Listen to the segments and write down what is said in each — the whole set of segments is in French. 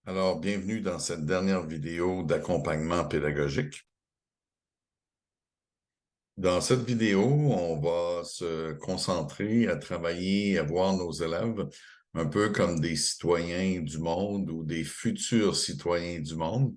Alors, bienvenue dans cette dernière vidéo d'accompagnement pédagogique. Dans cette vidéo, on va se concentrer à travailler, à voir nos élèves un peu comme des citoyens du monde ou des futurs citoyens du monde.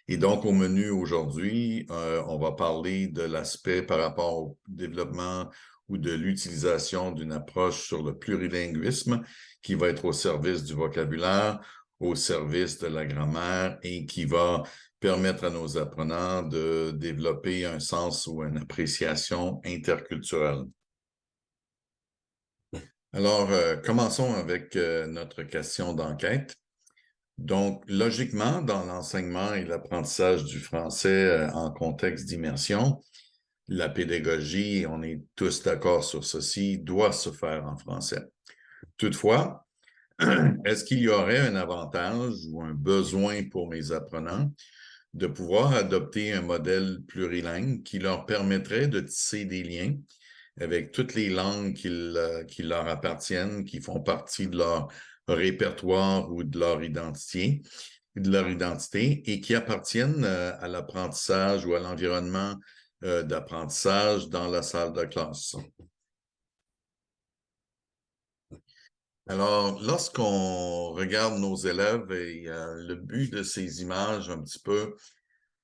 Et donc, au menu aujourd'hui, on va parler de l'aspect par rapport au développement ou de l'utilisation d'une approche sur le plurilinguisme qui va être au service du vocabulaire, au service de la grammaire et qui va permettre à nos apprenants de développer un sens ou une appréciation interculturelle. Alors, commençons avec notre question d'enquête. Donc, logiquement, dans l'enseignement et l'apprentissage du français en contexte d'immersion, la pédagogie, on est tous d'accord sur ceci, doit se faire en français. Toutefois, est-ce qu'il y aurait un avantage ou un besoin pour mes apprenants de pouvoir adopter un modèle plurilingue qui leur permettrait de tisser des liens avec toutes les langues qui leur appartiennent, qui font partie de leur répertoire ou de leur identité et qui appartiennent à l'apprentissage ou à l'environnement d'apprentissage dans la salle de classe. Alors, lorsqu'on regarde nos élèves et le but de ces images un petit peu,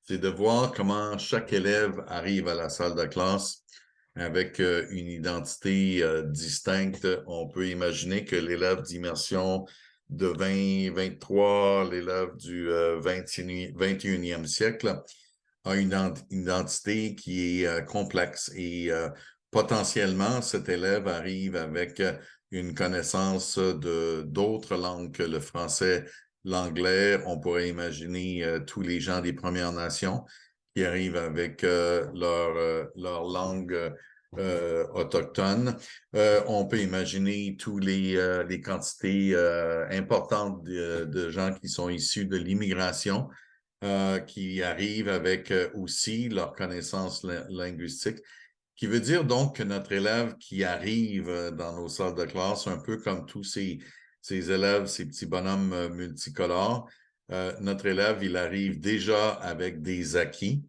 c'est de voir comment chaque élève arrive à la salle de classe avec une identité distincte. On peut imaginer que l'élève d'immersion de 2023, l'élève du 21e siècle, a une identité qui est complexe et potentiellement, cet élève arrive avec une connaissance de d'autres langues que le français, l'anglais. On pourrait imaginer tous les gens des Premières Nations qui arrivent avec leur langue autochtone. On peut imaginer tous les quantités importantes de gens qui sont issus de l'immigration qui arrivent avec aussi leur connaissance linguistique, qui veut dire donc que notre élève qui arrive dans nos salles de classe, un peu comme tous ces élèves, ces petits bonhommes multicolores, notre élève, il arrive déjà avec des acquis.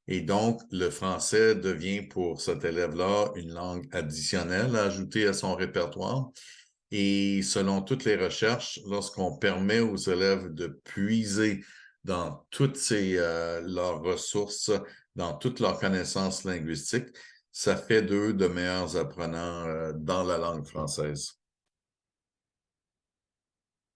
Et donc, le français devient pour cet élève-là une langue additionnelle à ajouter à son répertoire. Et selon toutes les recherches, lorsqu'on permet aux élèves de puiser dans toutes leurs ressources, dans toutes leurs connaissances linguistiques, ça fait d'eux de meilleurs apprenants dans la langue française.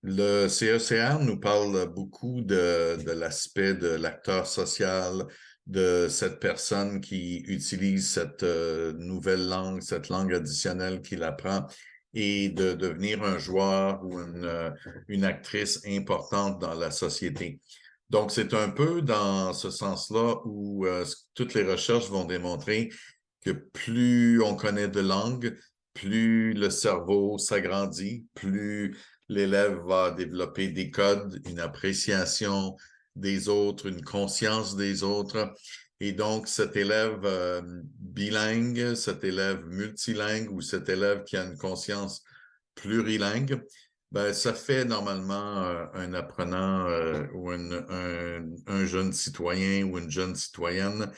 Le CECR nous parle beaucoup de l'aspect de l'acteur social, de cette personne qui utilise cette nouvelle langue, cette langue additionnelle qu'il apprend, et de devenir un joueur ou une actrice importante dans la société. Donc, c'est un peu dans ce sens-là où toutes les recherches vont démontrer que plus on connaît de langues, plus le cerveau s'agrandit, plus l'élève va développer des codes, une appréciation des autres, une conscience des autres. Et donc, cet élève bilingue, cet élève multilingue ou cet élève qui a une conscience plurilingue, ben, ça fait normalement un apprenant ou un jeune citoyen ou une jeune citoyenne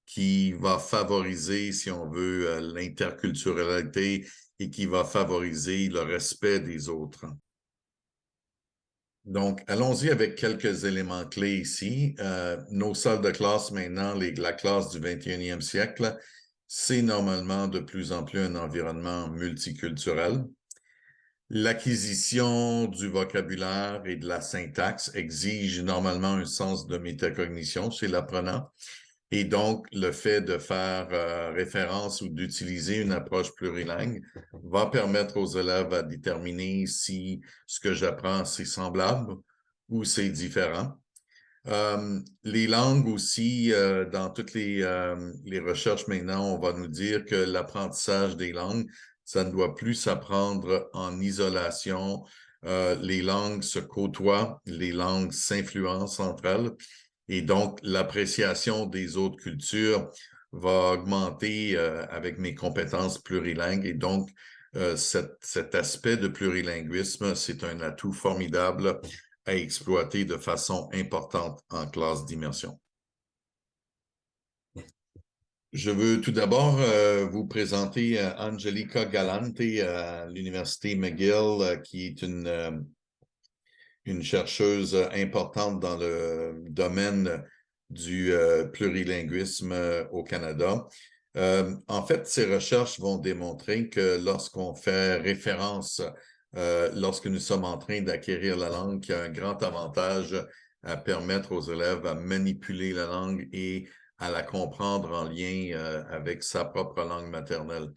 qui va favoriser, si on veut, l'interculturalité et qui va favoriser le respect des autres. Donc, allons-y avec quelques éléments clés ici. Nos salles de classe maintenant, la classe du 21e siècle, c'est normalement de plus en plus un environnement multiculturel. L'acquisition du vocabulaire et de la syntaxe exige normalement un sens de métacognition chez l'apprenant. Et donc, le fait de faire référence ou d'utiliser une approche plurilingue va permettre aux élèves à déterminer si ce que j'apprends, c'est semblable ou c'est différent. Les langues aussi, dans toutes les recherches maintenant, on va nous dire que l'apprentissage des langues, ça ne doit plus s'apprendre en isolation. Les langues se côtoient, les langues s'influencent entre elles. Et donc, l'appréciation des autres cultures va augmenter avec mes compétences plurilingues. Et donc, cet aspect de plurilinguisme, c'est un atout formidable à exploiter de façon importante en classe d'immersion. Je veux tout d'abord vous présenter Angelica Galante à l'Université McGill, qui est une chercheuse importante dans le domaine du plurilinguisme au Canada. En fait, ces recherches vont démontrer que lorsqu'on fait référence, lorsque nous sommes en train d'acquérir la langue, qu'il y a un grand avantage à permettre aux élèves à manipuler la langue et à la comprendre en lien avec sa propre langue maternelle.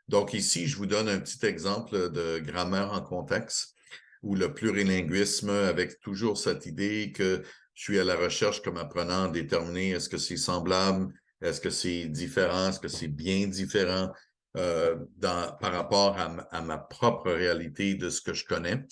Donc ici, je vous donne un petit exemple de grammaire en contexte ou le plurilinguisme avec toujours cette idée que je suis à la recherche comme apprenant de déterminer est-ce que c'est semblable, est-ce que c'est différent, est-ce que c'est bien différent par rapport à ma propre réalité de ce que je connais.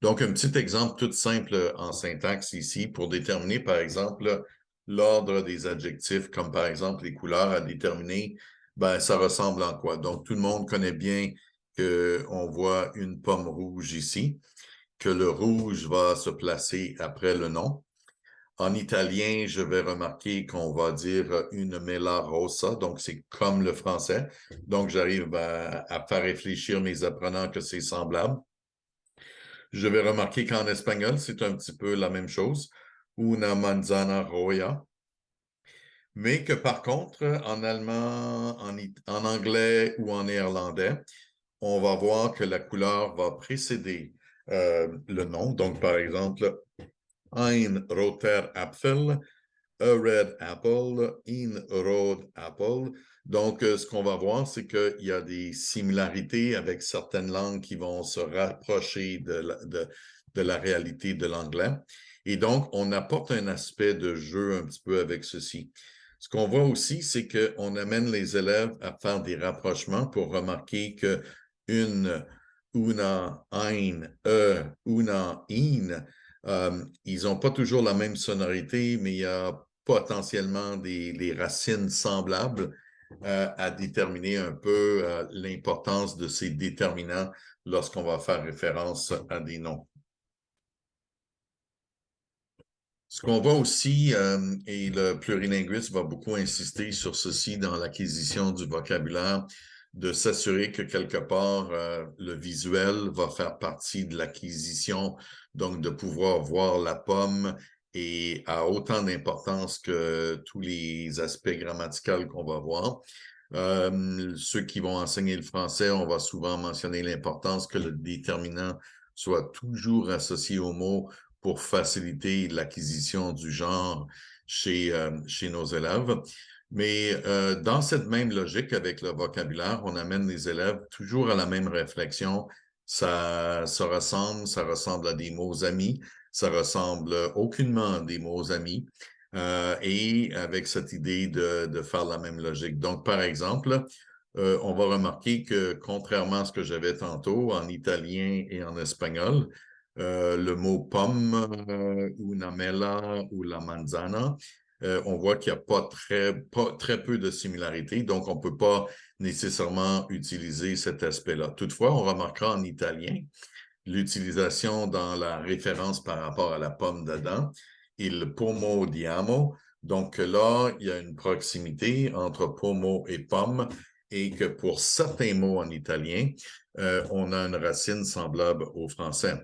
Donc, un petit exemple tout simple en syntaxe ici pour déterminer, par exemple, l'ordre des adjectifs, comme par exemple les couleurs à déterminer, ben, ça ressemble en quoi? Donc, tout le monde connaît bien qu'on voit une pomme rouge ici, que le rouge va se placer après le nom. En italien, je vais remarquer qu'on va dire une mela rossa, donc c'est comme le français. Donc, j'arrive à faire réfléchir mes apprenants que c'est semblable. Je vais remarquer qu'en espagnol, c'est un petit peu la même chose, una manzana roja, mais que par contre, en allemand, en anglais ou en néerlandais, on va voir que la couleur va précéder le nom. Donc, par exemple, ein roter Apfel, a red apple, in road apple. Donc, ce qu'on va voir, c'est qu'il y a des similarités avec certaines langues qui vont se rapprocher de la réalité de l'anglais. Et donc, on apporte un aspect de jeu un petit peu avec ceci. Ce qu'on voit aussi, c'est qu'on amène les élèves à faire des rapprochements pour remarquer que une, una, ein, una, in, ils n'ont pas toujours la même sonorité, mais il y a potentiellement des racines semblables à déterminer un peu l'importance de ces déterminants lorsqu'on va faire référence à des noms. Ce qu'on voit aussi, et le plurilinguiste va beaucoup insister sur ceci dans l'acquisition du vocabulaire, de s'assurer que quelque part, le visuel va faire partie de l'acquisition, donc de pouvoir voir la pomme et a autant d'importance que tous les aspects grammaticaux qu'on va voir. Ceux qui vont enseigner le français, on va souvent mentionner l'importance que le déterminant soit toujours associé au mot pour faciliter l'acquisition du genre chez nos élèves. Mais dans cette même logique avec le vocabulaire, on amène les élèves toujours à la même réflexion. Ça ressemble à des mots amis, ça ressemble aucunement à des mots amis. Et avec cette idée de faire la même logique. Donc, par exemple, on va remarquer que contrairement à ce que j'avais tantôt en italien et en espagnol, le mot pomme, ou namella ou la manzana, on voit qu'il n'y a pas très peu de similarités, donc on ne peut pas nécessairement utiliser cet aspect-là. Toutefois, on remarquera en italien l'utilisation dans la référence par rapport à la pomme d'Adam, il pomo diamo. Donc là, il y a une proximité entre pomo et pomme et que pour certains mots en italien, on a une racine semblable au français.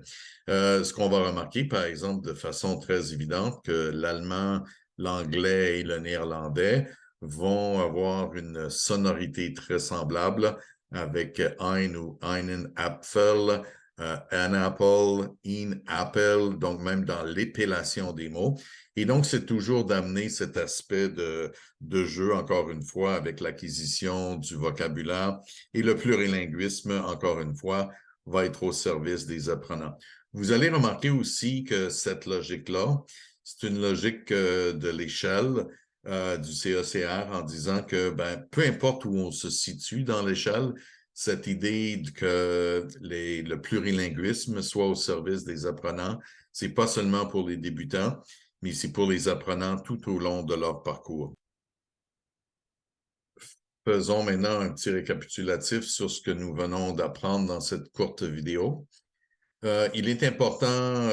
Ce qu'on va remarquer, par exemple, de façon très évidente, que l'allemand, l'anglais et le néerlandais vont avoir une sonorité très semblable avec ein ou einen Apfel, an apple, in apple, donc même dans l'épellation des mots. Et donc, c'est toujours d'amener cet aspect de jeu, encore une fois, avec l'acquisition du vocabulaire et le plurilinguisme, encore une fois, va être au service des apprenants. Vous allez remarquer aussi que cette logique-là, c'est une logique de l'échelle du CECR en disant que peu importe où on se situe dans l'échelle, cette idée que le plurilinguisme soit au service des apprenants, c'est pas seulement pour les débutants, mais c'est pour les apprenants tout au long de leur parcours. Faisons maintenant un petit récapitulatif sur ce que nous venons d'apprendre dans cette courte vidéo. Il est important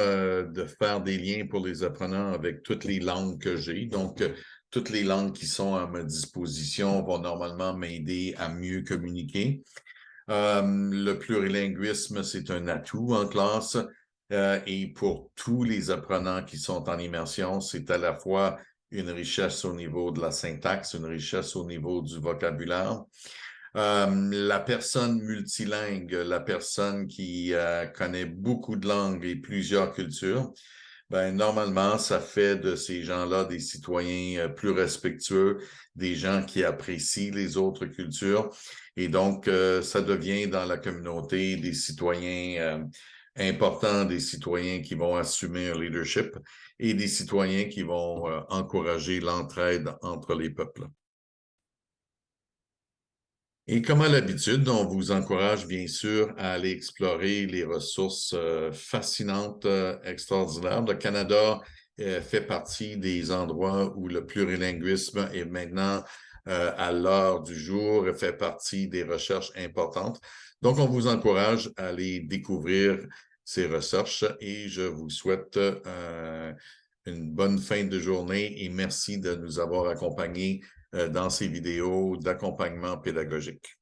de faire des liens pour les apprenants avec toutes les langues que j'ai. Donc, toutes les langues qui sont à ma disposition vont normalement m'aider à mieux communiquer. Le plurilinguisme, c'est un atout en classe. Et pour tous les apprenants qui sont en immersion, c'est à la fois une richesse au niveau de la syntaxe, une richesse au niveau du vocabulaire. La personne multilingue, la personne qui connaît beaucoup de langues et plusieurs cultures, ben, normalement, ça fait de ces gens-là des citoyens plus respectueux, des gens qui apprécient les autres cultures. Et donc, ça devient dans la communauté des citoyens importants, des citoyens qui vont assumer un leadership et des citoyens qui vont encourager l'entraide entre les peuples. Et comme à l'habitude, on vous encourage bien sûr à aller explorer les ressources fascinantes, extraordinaires. Le Canada fait partie des endroits où le plurilinguisme est maintenant à l'heure du jour et fait partie des recherches importantes. Donc, on vous encourage à aller découvrir ces recherches et je vous souhaite une bonne fin de journée et merci de nous avoir accompagnés dans ces vidéos d'accompagnement pédagogique.